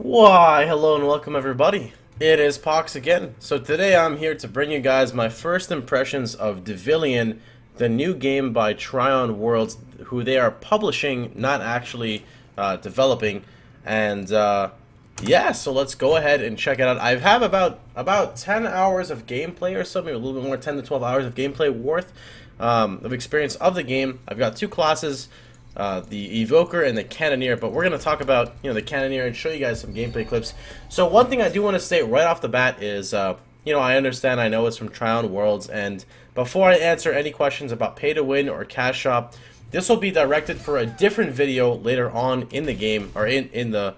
Why, hello and welcome everybody. It is Pohx again. So today I'm here to bring you guys my first impressions of Devilian, the new game by Tryon Worlds, who they are publishing, not actually developing. And yeah, so let's go ahead and check it out. I have about 10 hours of gameplay or something, a little bit more, 10 to 12 hours of gameplay worth of experience of the game. I've got two classes. The Evoker and the Cannoneer, but we're going to talk about the Cannoneer and show you guys some gameplay clips. So one thing I do want to say right off the bat is, I understand, I know it's from Tryon Worlds, and before I answer any questions about pay to win or cash shop, this will be directed for a different video later on in the game, or in the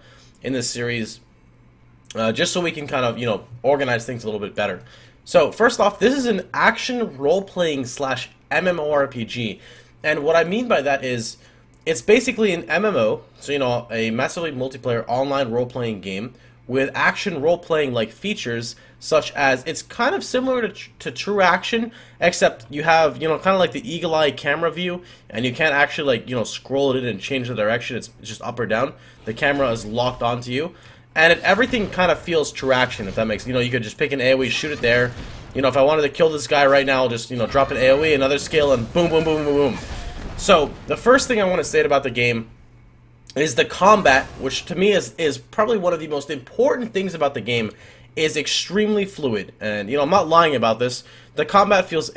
series, just so we can kind of organize things a little bit better. So first off, this is an action role-playing / MMORPG, and what I mean by that is it's basically an MMO, so a massively multiplayer online role-playing game with action role-playing like features, such as it's kind of similar to True Action, except you have kind of like the eagle-eye camera view, and you can't actually like scroll it in and change the direction. It's just up or down. The camera is locked onto you, and everything kind of feels True Action, if that makes you could just pick an AoE, shoot it there. If I wanted to kill this guy right now, I'll just drop an AoE, another skill, and boom, boom, boom, boom, boom. So, the first thing I want to say about the game is the combat, which to me is probably one of the most important things about the game, is extremely fluid. And, I'm not lying about this. The combat feels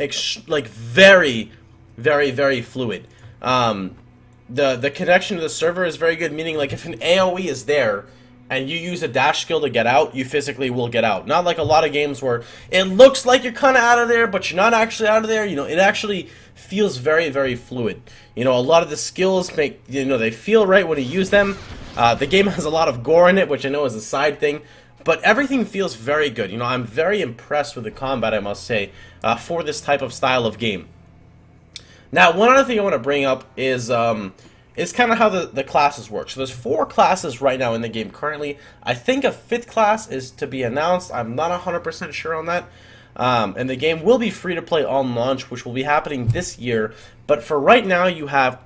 like very, very, very fluid. The connection to the server is very good, meaning like if an AoE is there, and you use a dash skill to get out, you physically will get out. Not like a lot of games where it looks like you're kind of out of there, but you're not actually out of there. It actually feels very, very fluid. A lot of the skills make, they feel right when you use them. The game has a lot of gore in it, which I know is a side thing, but everything feels very good. I'm very impressed with the combat, I must say, for this type of style of game. Now, one other thing I want to bring up is kind of how the classes work. So there's 4 classes right now in the game currently. I think a 5th class is to be announced. I'm not 100% sure on that. And the game will be free to play on launch, which will be happening this year. But for right now, you have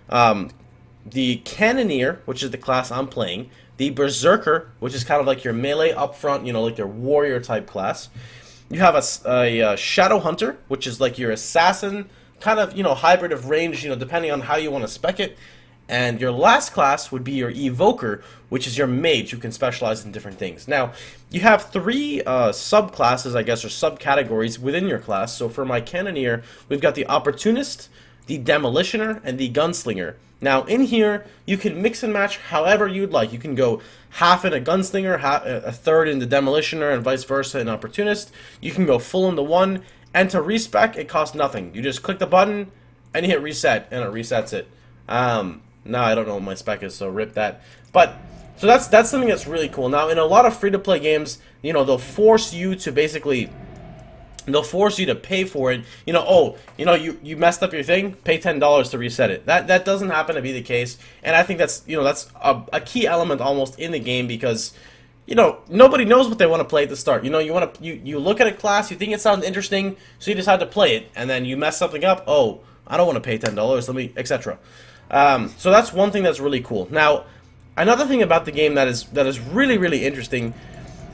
the Cannoneer, which is the class I'm playing. The Berserker, which is kind of like your melee up front, like your warrior type class. You have a Shadow Hunter, which is like your assassin, kind of, hybrid of range, depending on how you want to spec it. And your last class would be your Evoker, which is your mage who can specialize in different things. Now, you have 3 subclasses, I guess, or subcategories within your class. So for my Cannoneer, we've got the Opportunist, the Demolitioner, and the Gunslinger. Now, in here, you can mix and match however you'd like. You can go half in a Gunslinger, a third in the Demolitioner, and vice versa in Opportunist. You can go full into one. And to respec, it costs nothing. You just click the button, and you hit reset, and it resets it. Now I don't know what my spec is, so rip that. But, so that's something that's really cool. Now, in a lot of free-to-play games, they'll force you to basically, they'll force you to pay for it. You messed up your thing, pay $10 to reset it. That doesn't happen to be the case, and I think that's, that's a key element almost in the game, because nobody knows what they want to play at the start. You look at a class, you think it sounds interesting, so you decide to play it, and then you mess something up. Oh, I don't want to pay $10. Let me, etc. So that's one thing that's really cool. Now, another thing about the game that is really, really interesting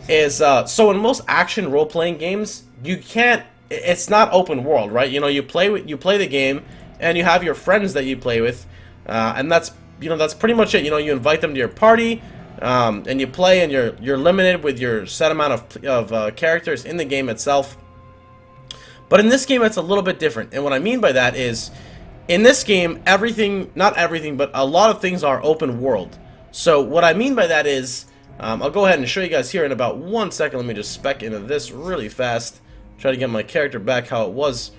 is so in most action role-playing games, you can't. It's not open world, right? You play the game, and you have your friends that you play with, and that's pretty much it. You invite them to your party. And you play, and you're limited with your set amount of characters in the game itself. But in this game, it's a little bit different. And what I mean by that is, in this game, not everything, but a lot of things are open world. So what I mean by that is, I'll go ahead and show you guys here in about 1 second. Let me just spec into this really fast. Try to get my character back how it was.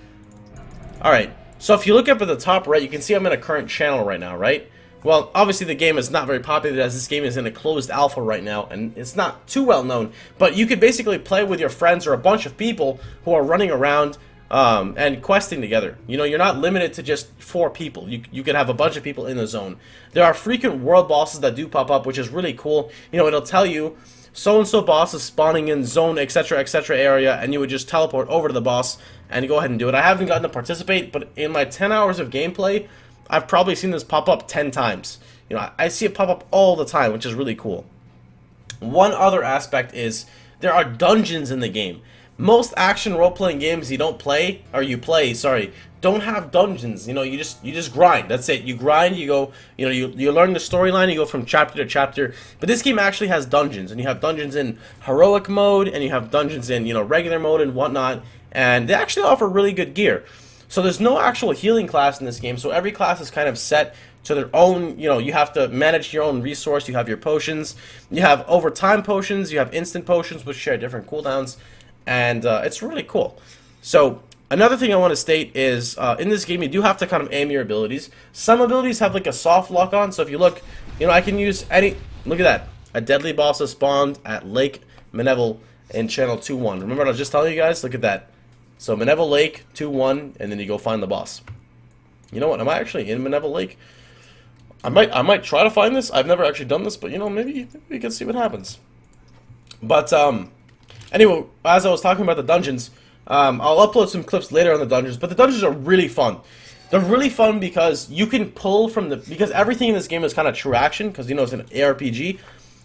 Alright, so if you look up at the top right, you can see I'm in a current channel right now, right? Well, obviously the game is not very popular, as this game is in a closed alpha right now, and it's not too well known, but you could basically play with your friends or a bunch of people who are running around and questing together. You're not limited to just 4 people. You could have a bunch of people in the zone. There are frequent world bosses that do pop up, which is really cool. It'll tell you so-and-so boss is spawning in zone etc area, and you would just teleport over to the boss and go ahead and do it. I haven't gotten to participate, but in my 10 hours of gameplay, I've probably seen this pop up 10 times. I see it pop up all the time, which is really cool. One other aspect is there are dungeons in the game. Most action role-playing games you play, sorry, don't have dungeons. You know, you just grind. That's it. You grind, you go, you know, you learn the storyline, you go from chapter to chapter. But this game actually has dungeons, and you have dungeons in heroic mode, and you have dungeons in, you know, regular mode and whatnot. And they actually offer really good gear. So there's no actual healing class in this game, so every class is kind of set to their own. You know, you have to manage your own resource. You have your potions, you have overtime potions, you have instant potions, which share different cooldowns, and it's really cool. So another thing I want to state is in this game you do have to kind of aim your abilities. Some abilities have like a soft lock on, so if you look, you know, I can use any, look at that, a deadly boss has spawned at Lake Meneville in channel 2-1. Remember what I was just telling you guys? Look at that. So Meneville Lake 2-1, and then you go find the boss. You know what? Am I actually in Meneville Lake? I might try to find this. I've never actually done this, but you know, maybe we can see what happens. But anyway, as I was talking about the dungeons, I'll upload some clips later on the dungeons. But the dungeons are really fun. They're really fun because you can pull from because everything in this game is kind of true action, because you know it's an ARPG.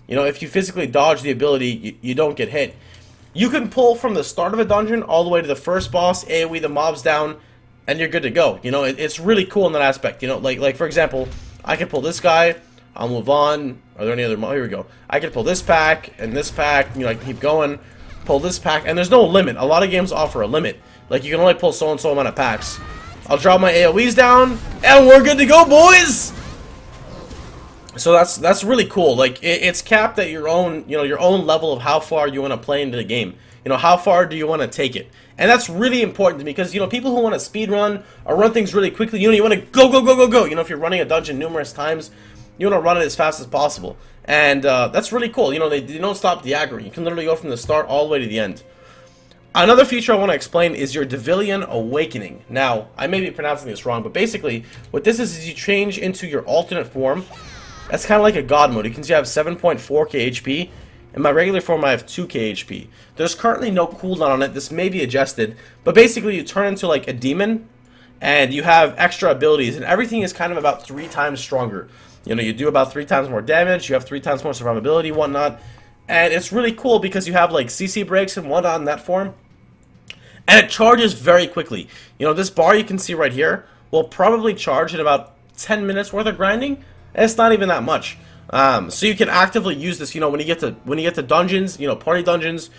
You know, if you physically dodge the ability, you don't get hit. You can pull from the start of a dungeon all the way to the first boss, AoE the mobs down, and you're good to go. You know, it's really cool in that aspect. You know, like for example, I can pull this guy, I'll move on. Are there any other here we go. I can pull this pack and this pack, you know, I can keep going, pull this pack, and there's no limit. A lot of games offer a limit. Like you can only pull so and so amount of packs. I'll drop my AoEs down, and we're good to go, boys! So that's really cool. Like it's capped at your own, you know, your own level of how far you want to play into the game. You know, how far do you want to take it? And that's really important to me because, you know, people who want to speed run or run things really quickly, you know, you want to go. You know, if you're running a dungeon numerous times, you want to run it as fast as possible. And that's really cool. You know, they don't stop the aggro. You can literally go from the start all the way to the end. Another feature I want to explain is your Devilian Awakening. Now, I may be pronouncing this wrong, but basically what this is you change into your alternate form. That's kind of like a god mode. You can see I have 7.4k HP. In my regular form, I have 2k HP. There's currently no cooldown on it. This may be adjusted. But basically, you turn into like a demon, and you have extra abilities, and everything is kind of about 3 times stronger. You know, you do about 3 times more damage, you have 3 times more survivability, whatnot. And it's really cool because you have like CC breaks and whatnot in that form. And it charges very quickly. You know, this bar you can see right here will probably charge in about 10 minutes worth of grinding. And it's not even that much. So you can actively use this, you know, when you get to dungeons, you know, party dungeons,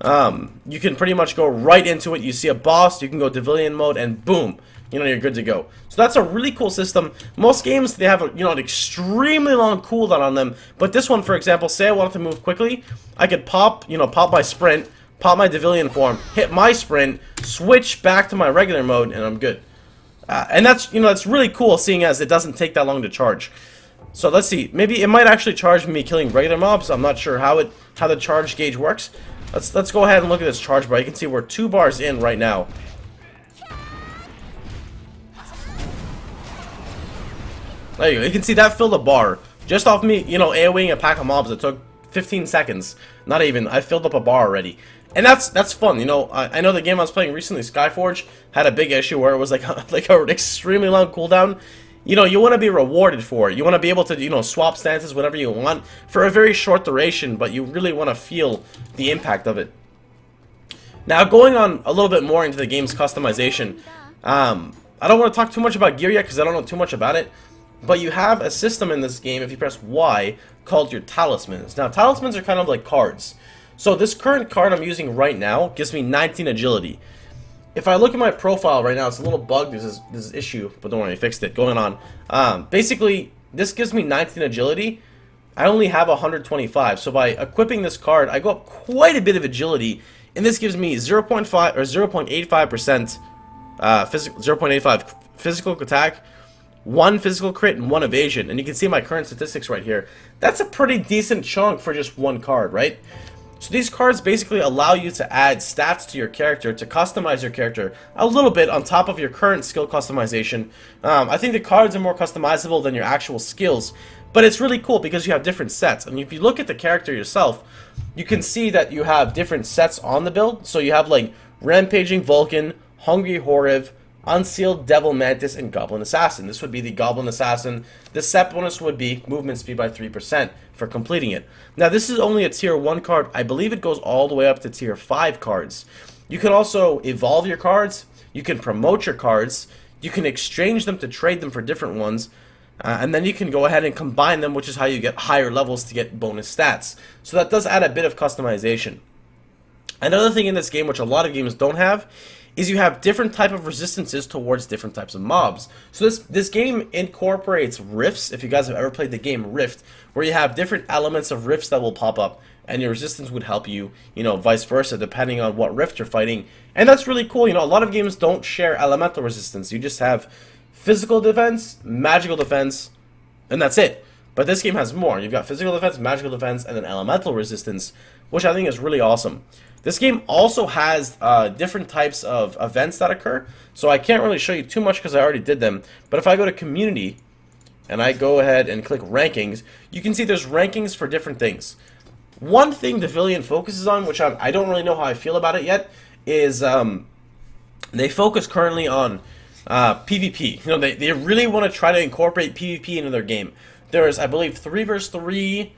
you can pretty much go right into it. You see a boss, you can go Devilian mode, and boom, you know, you're good to go. So that's a really cool system. Most games, they have, you know, an extremely long cooldown on them, but this one, for example, say I wanted to move quickly, I could pop my sprint, pop my Devilian form, hit my sprint, switch back to my regular mode, and I'm good. And that's, you know, that's really cool, seeing as it doesn't take that long to charge. So let's see. Maybe it might actually charge me killing regular mobs. I'm not sure how the charge gauge works. Let's go ahead and look at this charge bar. You can see we're 2 bars in right now. There you go. You can see that filled a bar just off me, you know, AoEing a pack of mobs. It took 15 seconds. Not even. I filled up a bar already. And that's fun, you know. I know the game I was playing recently, Skyforge, had a big issue where it was like an extremely long cooldown. You know, you want to be rewarded for it. You want to be able to, you know, swap stances whenever you want for a very short duration, but you really want to feel the impact of it. Now, going on a little bit more into the game's customization, I don't want to talk too much about gear yet because I don't know too much about it, but you have a system in this game, if you press Y, called your talismans. Now, talismans are kind of like cards. So this current card I'm using right now gives me 19 agility. If I look at my profile right now, it's a little bugged. There's this issue, but don't worry, I fixed it. Going on. Basically, this gives me 19 agility. I only have 125, so by equipping this card, I go up quite a bit of agility, and this gives me 0.5 or 0.85% 0.85 physical attack, 1 physical crit, and 1 evasion. And you can see my current statistics right here. That's a pretty decent chunk for just 1 card, right? So these cards basically allow you to add stats to your character, to customize your character a little bit on top of your current skill customization. I think the cards are more customizable than your actual skills, but it's really cool because you have different sets. And if you look at the character yourself, you can see that you have different sets on the build. So you have like Rampaging Vulcan, Hungry Horriv, Unsealed, Devil Mantis, and Goblin Assassin. This would be the Goblin Assassin. The set bonus would be movement speed by 3% for completing it. Now, this is only a tier 1 card. I believe it goes all the way up to tier 5 cards. You can also evolve your cards. You can promote your cards. You can exchange them to trade them for different ones. And then you can go ahead and combine them, which is how you get higher levels to get bonus stats. So that does add a bit of customization. Another thing in this game, which a lot of games don't have, is you have different type of resistances towards different types of mobs. So this game incorporates rifts, if you guys have ever played the game Rift, where you have different elements of rifts that will pop up, and your resistance would help you, you know, vice versa, depending on what rift you're fighting. And that's really cool. You know, a lot of games don't share elemental resistance. You just have physical defense, magical defense, and that's it. But this game has more. You've got physical defense, magical defense, and then elemental resistance, which I think is really awesome. This game also has different types of events that occur, so I can't really show you too much because I already did them. But if I go to community, and I go ahead and click rankings, you can see there's rankings for different things. One thing Devilian focuses on, which I don't really know how I feel about it yet, is they focus currently on PvP. You know, they really want to try to incorporate PvP into their game. There's, I believe, 3 versus 3,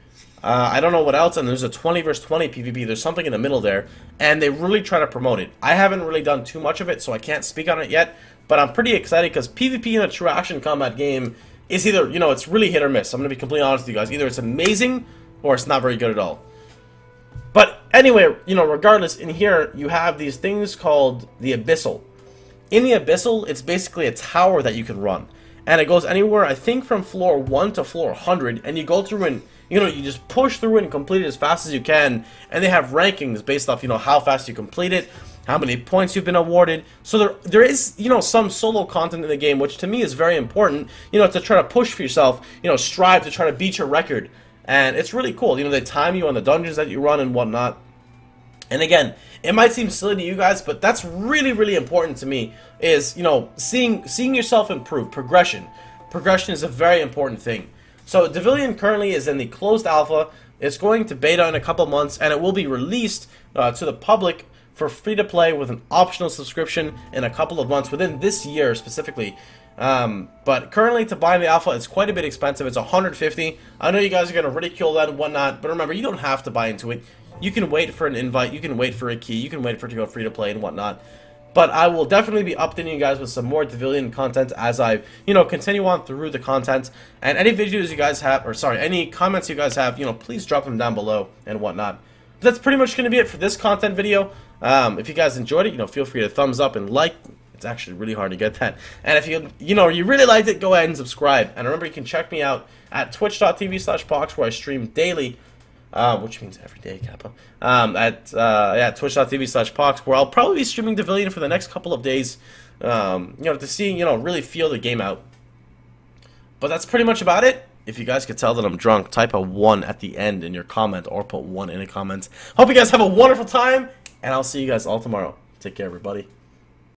I don't know what else, and there's a 20 versus 20 PvP. There's something in the middle there, and they really try to promote it. I haven't really done too much of it, so I can't speak on it yet, but I'm pretty excited because PvP in a true action combat game is either, you know, it's really hit or miss. I'm going to be completely honest with you guys. Either it's amazing or it's not very good at all. But anyway, you know, regardless, in here you have these things called the Abyssal. In the Abyssal, it's basically a tower that you can run. And it goes anywhere, I think, from floor 1 to floor 100. And you go through and, you know, you just push through it and complete it as fast as you can. And they have rankings based off, you know, how fast you complete it, how many points you've been awarded. So there is, you know, some solo content in the game, which to me is very important, you know, to try to push for yourself, you know, strive to try to beat your record. And it's really cool. You know, they time you on the dungeons that you run and whatnot. And again, it might seem silly to you guys, but that's really, really important to me, is, you know, seeing yourself improve. Progression. Progression is a very important thing. So Devilian currently is in the closed alpha. It's going to beta in a couple months, and it will be released to the public for free to play with an optional subscription in a couple of months, within this year specifically. But currently, to buy the alpha, it's quite a bit expensive. It's $150. I know you guys are going to ridicule that and whatnot, but remember, you don't have to buy into it. You can wait for an invite, you can wait for a key, you can wait for it to go free to play and whatnot. But I will definitely be updating you guys with some more Devilian content as I, you know, continue on through the content. And any videos you guys have, or sorry, any comments you guys have, you know, please drop them down below and whatnot. But that's pretty much going to be it for this content video. If you guys enjoyed it, you know, feel free to thumbs up and like. It's actually really hard to get that. And if you know, you really liked it, go ahead and subscribe. And remember, you can check me out at twitch.tv/Pohx, where I stream daily. Which means every day, Kappa. At twitch.tv/Pohx, where I'll probably be streaming Devilian for the next couple of days, you know, to see, you know, really feel the game out. But that's pretty much about it. If you guys could tell that I'm drunk, type a 1 at the end in your comment, or put 1 in the comments. Hope you guys have a wonderful time, and I'll see you guys all tomorrow. Take care, everybody.